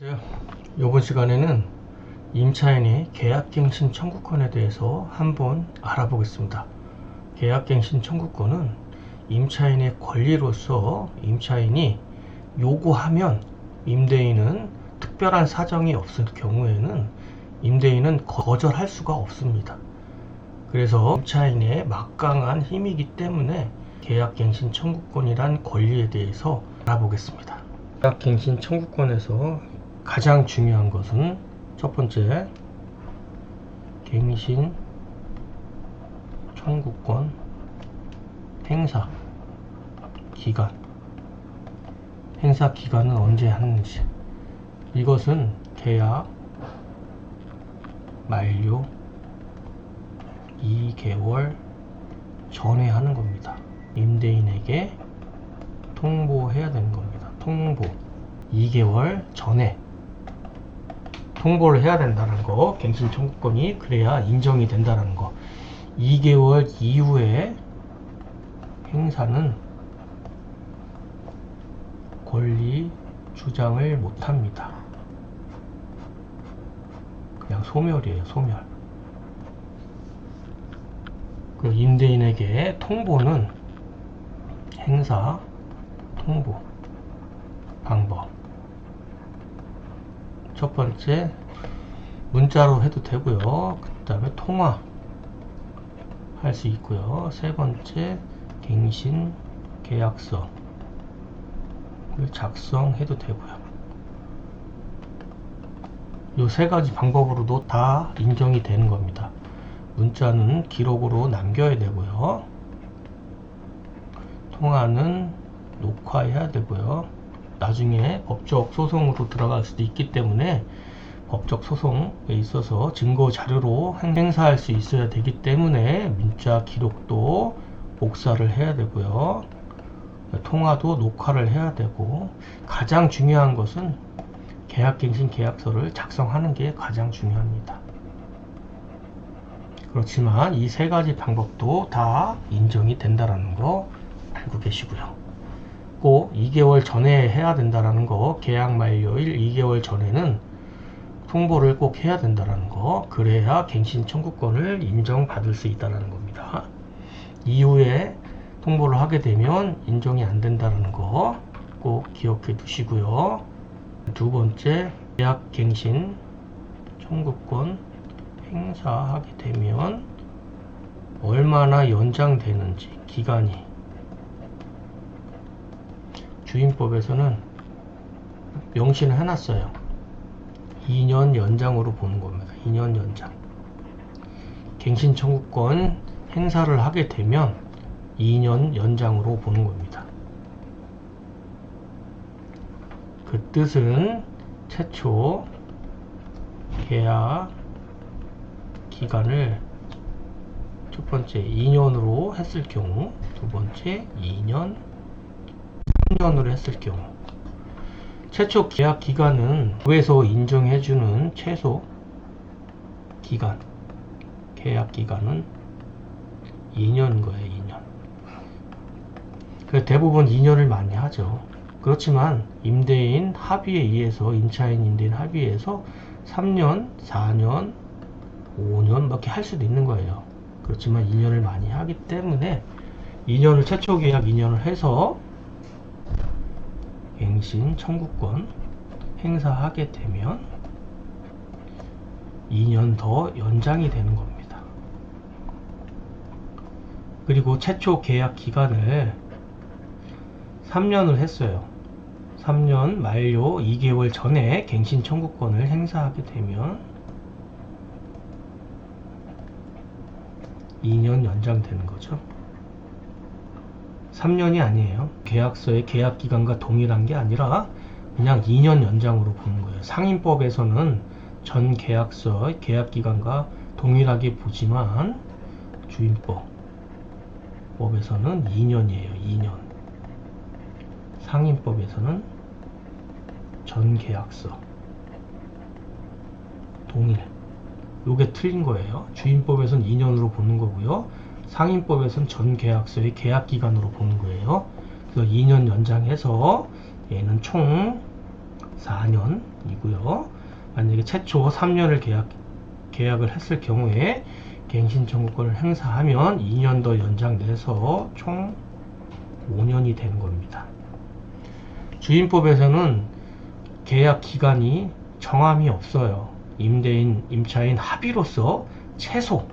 안녕하세요. 이번 시간에는 임차인의 계약갱신 청구권에 대해서 한번 알아보겠습니다. 계약갱신 청구권은 임차인의 권리로서 임차인이 요구하면 임대인은 특별한 사정이 없을 경우에는 임대인은 거절할 수가 없습니다. 그래서 임차인의 막강한 힘이기 때문에 계약갱신 청구권이란 권리에 대해서 알아보겠습니다. 계약갱신 청구권에서 가장 중요한 것은 첫 번째, 갱신 청구권 행사 기간. 행사 기간은 언제 하는지. 이것은 계약 만료 2개월 전에 하는 겁니다. 임대인에게 통보해야 되는 겁니다. 통보 2개월 전에 통보를 해야 된다는 거, 갱신 청구권이 그래야 인정이 된다는 거. 2개월 이후에 행사는 권리 주장을 못합니다. 그냥 소멸이에요, 소멸. 그 임대인에게 통보는 행사 통보 방법. 첫 번째, 문자로 해도 되고요. 그 다음에 통화 할 수 있고요. 세 번째, 갱신 계약서를 작성해도 되고요. 이 세 가지 방법으로도 다 인정이 되는 겁니다. 문자는 기록으로 남겨야 되고요. 통화는 녹화해야 되고요. 나중에 법적 소송으로 들어갈 수도 있기 때문에 법적 소송에 있어서 증거 자료로 행사할 수 있어야 되기 때문에 문자 기록도 복사를 해야 되고요. 통화도 녹화를 해야 되고, 가장 중요한 것은 계약갱신 계약서를 작성하는 게 가장 중요합니다. 그렇지만 이 세 가지 방법도 다 인정이 된다는 거 알고 계시고요. 꼭 2개월 전에 해야 된다는 거, 계약 만료일 2개월 전에는 통보를 꼭 해야 된다는 거, 그래야 갱신 청구권을 인정받을 수 있다는 겁니다. 이후에 통보를 하게 되면 인정이 안 된다는 거 꼭 기억해 두시고요. 두 번째, 계약갱신 청구권 행사하게 되면 얼마나 연장되는지 기간이, 주임법에서는 명시를 해놨어요. 2년 연장으로 보는 겁니다. 2년 연장. 갱신 청구권 행사를 하게 되면 2년 연장으로 보는 겁니다. 그 뜻은 최초 계약 기간을 첫 번째 2년으로 했을 경우, 두 번째 2년, 3년으로 했을 경우, 최초 계약 기간은 법에서 인정해주는 최소 기간, 계약 기간은 2년인 거예요. 2년. 그래서 대부분 2년을 많이 하죠. 그렇지만 임대인 합의에 의해서, 임차인 임대인 합의에 의해서 3년, 4년, 5년 이렇게 할 수도 있는 거예요. 그렇지만 2년을 많이 하기 때문에 2년을, 최초 계약 2년을 해서 갱신 청구권 행사하게 되면 2년 더 연장이 되는 겁니다. 그리고 최초 계약 기간을 3년을 했어요. 3년 만료 2개월 전에 갱신 청구권을 행사하게 되면 2년 연장되는 거죠. 3년이 아니에요. 계약서의 계약 기간과 동일한 게 아니라 그냥 2년 연장으로 보는 거예요. 상인법에서는 전 계약서의 계약 기간과 동일하게 보지만 주임법에서는 2년이에요. 2년. 상인법에서는 전 계약서 동일. 요게 틀린 거예요. 주임법에서는 2년으로 보는 거고요. 상인법에서는 전 계약서의 계약 기간으로 보는 거예요. 그래서 2년 연장해서 얘는 총 4년이고요. 만약에 최초 3년을 계약을 했을 경우에 갱신 청구권을 행사하면 2년 더 연장돼서 총 5년이 되는 겁니다. 주임법에서는 계약 기간이 정함이 없어요. 임대인, 임차인 합의로서 최소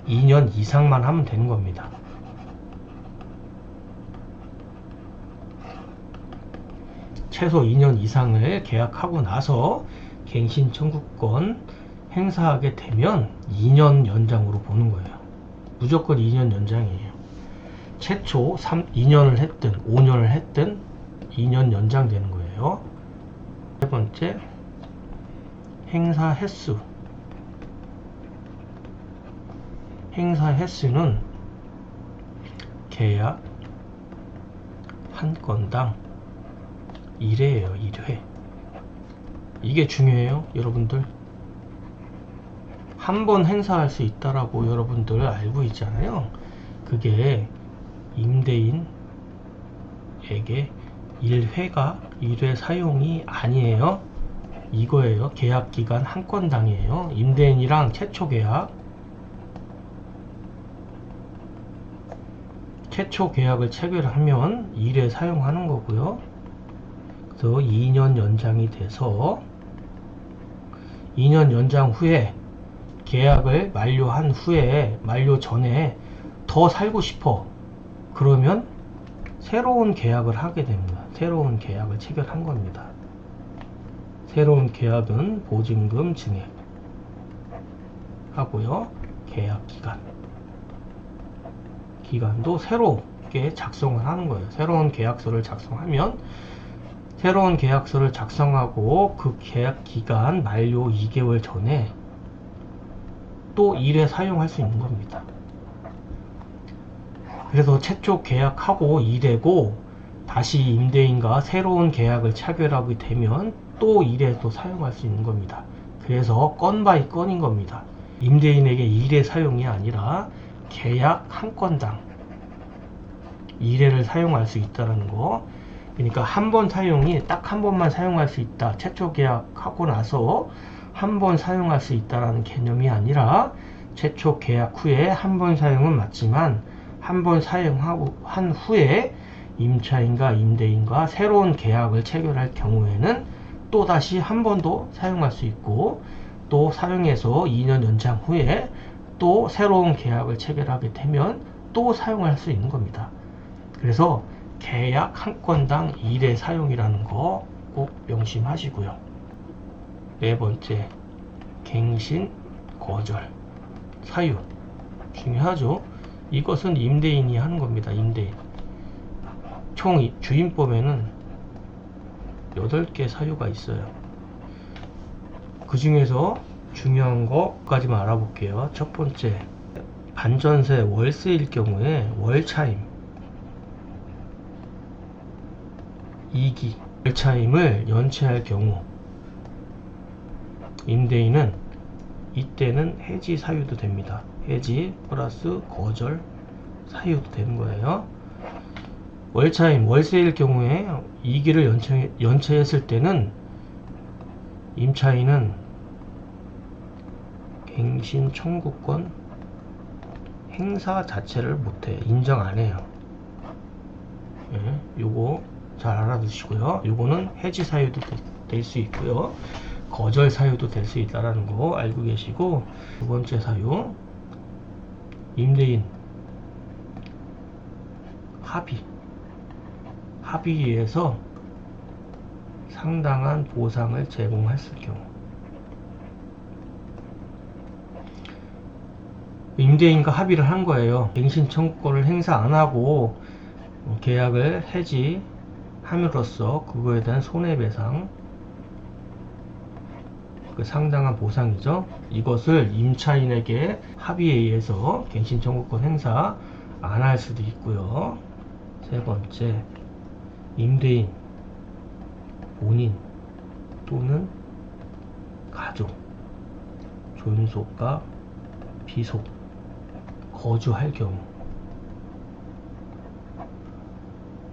2년 이상만 하면 되는 겁니다. 최소 2년 이상을 계약하고 나서 갱신 청구권 행사하게 되면 2년 연장으로 보는 거예요. 무조건 2년 연장이에요. 최초 2년을 했든 5년을 했든 2년 연장되는 거예요. 세 번째, 행사 횟수. 행사 횟수는 계약 한 건당 1회예요. 1회. 이게 중요해요, 여러분들. 한 번 행사할 수 있다라고 여러분들 알고 있잖아요. 그게 임대인에게 1회 사용이 아니에요. 이거예요. 계약기간 한 건당이에요. 임대인이랑 최초 계약을 체결하면 1회 사용하는 거고요. 그래서 2년 연장이 돼서 2년 연장 후에 계약을 만료한 후에 만료 전에 더 살고 싶어. 그러면 새로운 계약을 하게 됩니다. 새로운 계약을 체결한 겁니다. 새로운 계약은 보증금 증액 하고요. 계약 기간도 새롭게 작성을 하는 거예요. 새로운 계약서를 작성하면 새로운 계약서를 작성하고 그 계약 기간 만료 2개월 전에 또 1회 사용할 수 있는 겁니다. 그래서 최초 계약하고 2회고 다시 임대인과 새로운 계약을 체결하게 되면 또 1회 또 사용할 수 있는 겁니다. 그래서 건 바이 건인 겁니다. 임대인에게 1회 사용이 아니라 계약 한 건당 1회를 사용할 수 있다는 거. 그러니까 한 번 사용이 딱 한 번만 사용할 수 있다. 최초 계약하고 나서 한 번 사용할 수 있다라는 개념이 아니라 최초 계약 후에 한 번 사용은 맞지만 한 번 사용하고 한 후에 임차인과 임대인과 새로운 계약을 체결할 경우에는 또 다시 한 번 더 사용할 수 있고 또 사용해서 2년 연장 후에 또 새로운 계약을 체결하게 되면 또 사용할 수 있는 겁니다. 그래서 계약 한 건당 1회 사용이라는 거 꼭 명심하시고요. 네 번째, 갱신 거절 사유 중요하죠. 이것은 임대인이 하는 겁니다. 임대인. 총 주임법에는 8개 사유가 있어요. 그 중에서 중요한 거까지만 알아볼게요. 첫 번째, 반전세 월세일 경우에 월차임 2기 월차임을 연체할 경우 임대인은 이때는 해지 사유도 됩니다. 해지 플러스 거절 사유도 되는 거예요. 월차임 월세일 경우에 2기를 연체했을 때는 임차인은 갱신 청구권 행사 자체를 못해. 인정 안 해요. 예, 요거 잘 알아두시고요. 요거는 해지 사유도 될 수 있고요. 거절 사유도 될 수 있다는 거 알고 계시고, 두 번째 사유, 임대인 합의에서 상당한 보상을 제공했을 경우, 임대인과 합의를 한 거예요. 갱신 청구권을 행사 안 하고 계약을 해지함으로써 그거에 대한 손해배상, 그 상당한 보상이죠. 이것을 임차인에게 합의에 의해서 갱신 청구권 행사 안 할 수도 있고요. 세 번째, 임대인 본인 또는 가족, 존속과 비속 거주할 경우,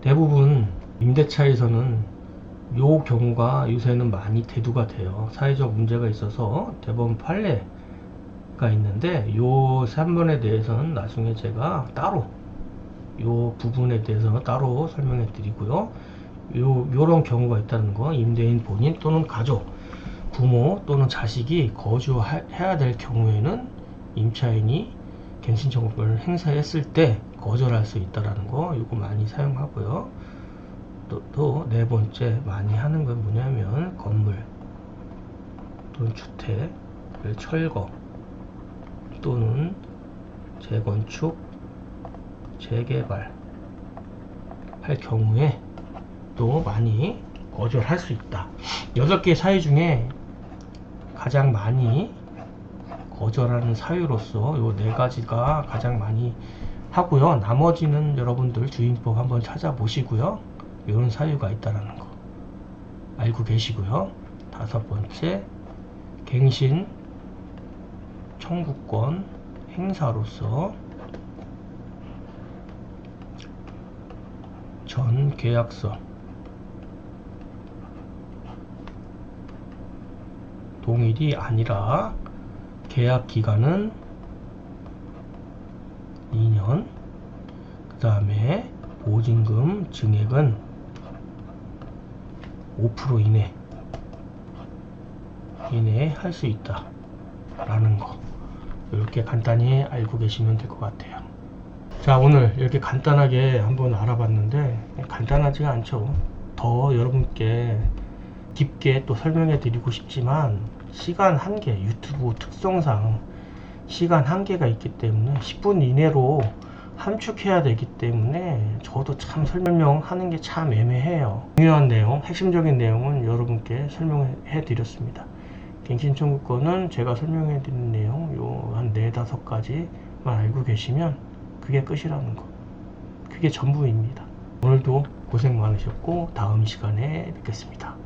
대부분 임대차에서는 요 경우가 요새는 많이 대두가 돼요. 사회적 문제가 있어서 대법원 판례가 있는데 요 3번에 대해서는 나중에 제가 따로 요 부분에 대해서 따로 설명해 드리고요. 요런 경우가 있다는 거, 임대인 본인 또는 가족, 부모 또는 자식이 거주해야 될 경우에는 임차인이 갱신 청구권을 행사했을 때 거절할 수 있다라는 거, 요거 많이 사용하고요. 또 네 번째 많이 하는 건 뭐냐면 건물 또는 주택을 철거 또는 재건축, 재개발 할 경우에 또 많이 거절할 수 있다. 8개 사유 중에 가장 많이 거절하는 사유로서 요 4가지가 가장 많이 하고요. 나머지는 여러분들 주임법 한번 찾아보시고요. 이런 사유가 있다라는 거 알고 계시고요. 5번째, 갱신 청구권 행사로서 전 계약서 동일이 아니라 계약 기간은 2년, 그 다음에 보증금 증액은 5% 이내 할 수 있다 라는 거, 이렇게 간단히 알고 계시면 될 것 같아요. 자, 오늘 이렇게 간단하게 한번 알아봤는데 간단하지가 않죠. 더 여러분께 깊게 또 설명해 드리고 싶지만 시간 한계, 유튜브 특성상 시간 한계가 있기 때문에 10분 이내로 함축해야 되기 때문에 저도 참 설명하는 게 참 애매해요. 중요한 내용, 핵심적인 내용은 여러분께 설명해 드렸습니다. 갱신 청구권은 제가 설명해 드린 내용 요 한 4-5가지만 알고 계시면 그게 끝이라는 거, 그게 전부입니다. 오늘도 고생 많으셨고 다음 시간에 뵙겠습니다.